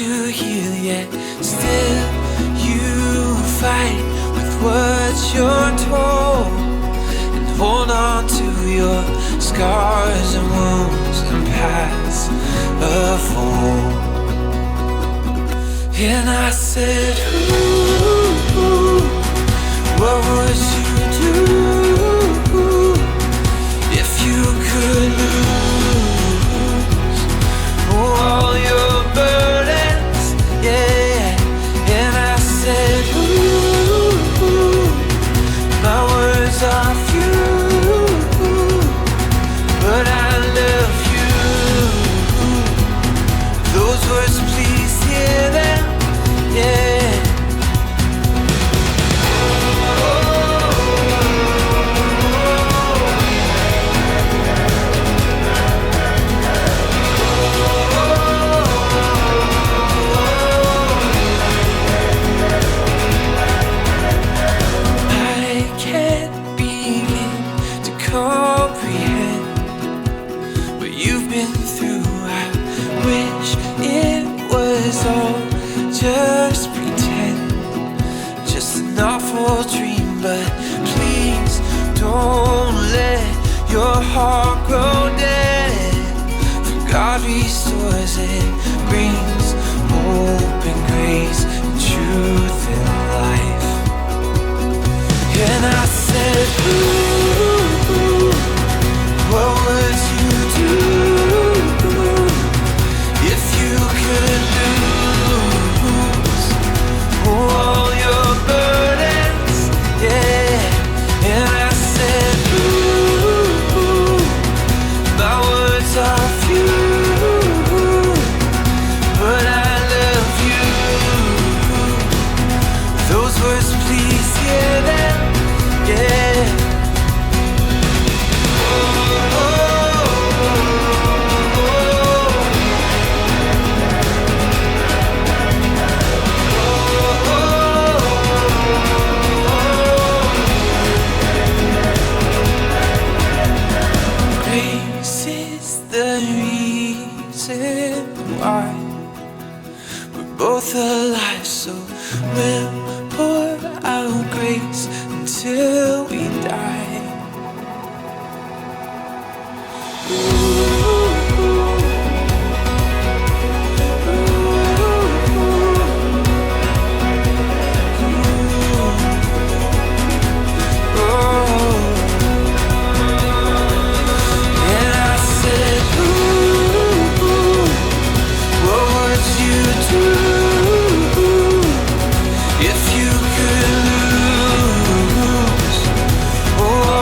to heal, yet still you fight with what you're told, and hold on to your scars and wounds and past of old. And I said, ooh, what would you do if you could lose all your burdens? Yeah. And I said, ooh, my words are few, but I love you. Those words, please hear them. Yeah. Just pretend, just an awful dream, but please don't let your heart grow dead. For God restores it, brings hope and grace and truth and life. And I said, ooh, what would you do if you could all your burdens? Yeah. And I said, ooh, my words are few, but I love you. Those words, please hear them. Yeah. Both alive, so we'll pour out grace until we die. Oh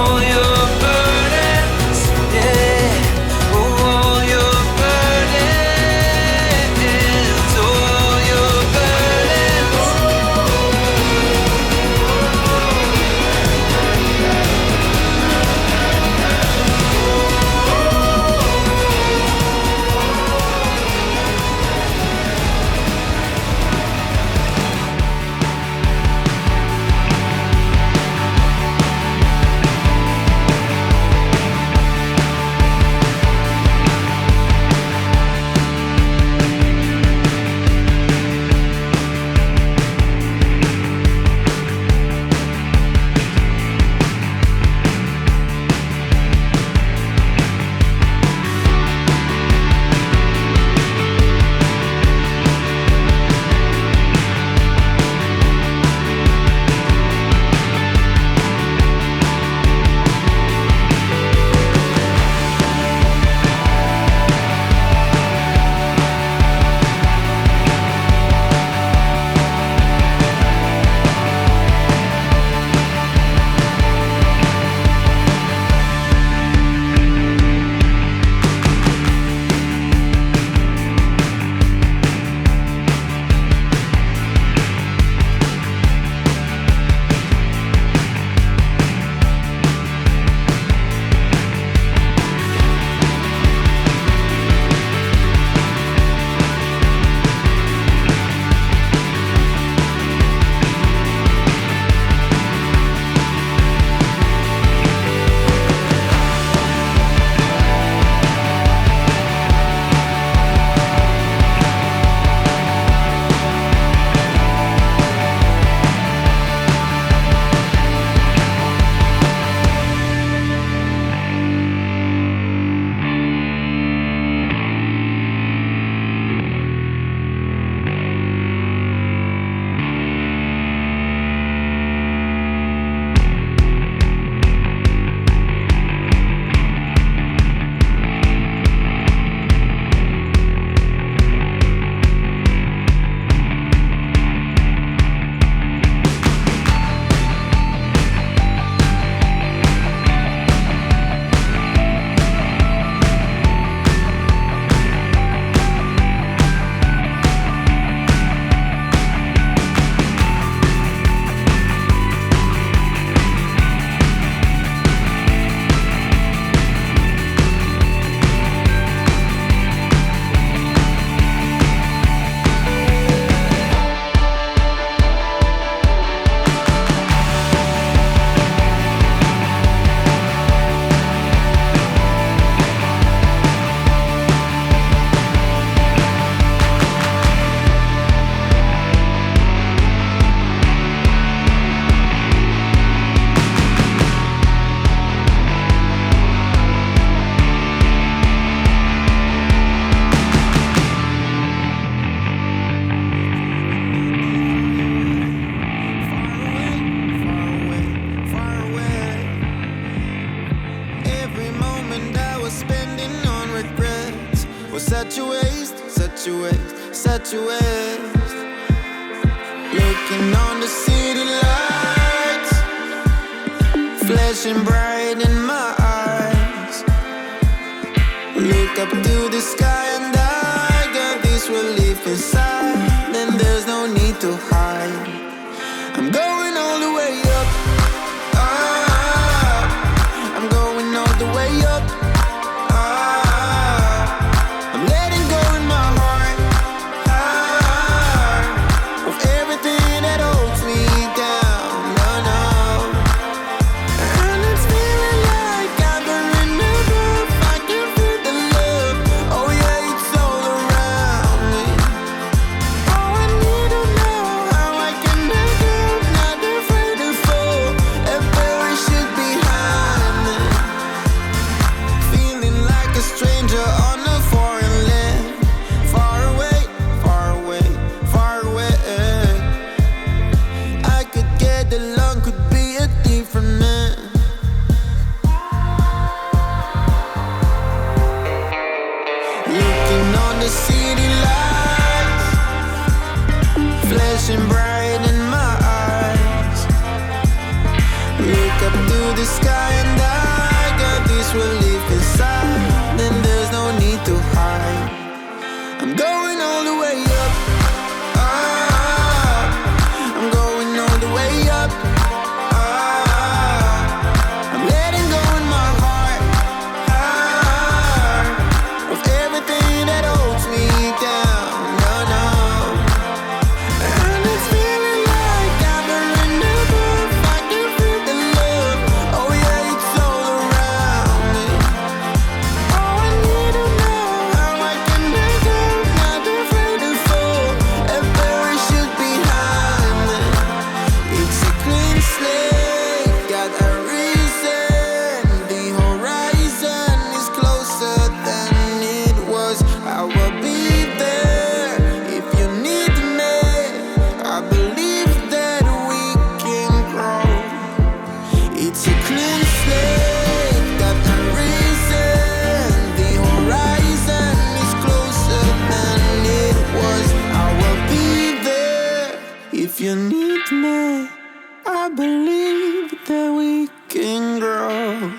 to west, looking on the city lights, flashing bright in my eyes. Look up to the sky and I got this relief inside, and there's no need to hide. I'm going all the way up, ah, I'm going all the way up, ah, I'm letting go in my heart, ah, of everything that holds me down, no, no. And it's feeling like I'm in the groove, I can feel the love, oh yeah, it's all around me. Oh, I need to know how I can make it, not afraid to fall and bury shit behind me. Feeling like a stranger on a foreign land, far away, far away, far away. I could get along, could be a different man. Looking on the city lights, flashing bright in my eyes. Look up to the sky and I got this relief inside, then there's no need to hide. I'm going all the way up, ah, I'm going all the way up, ah, I'm letting go in my heart, ah, of everything that holds me down, no, no. And it's feeling like I'm in the groove, I can feel the love, oh yeah, it's all around me. Oh, I need to know how I can make it, not afraid to fall and bury shit behind me. It's a clean slate, got a reason. The horizon is closer than it was. I will be there if you need me. I believe that we can grow. It's a clean slate, got a reason. The horizon is closer than it was. I will be there if you need me. I believe that we can grow.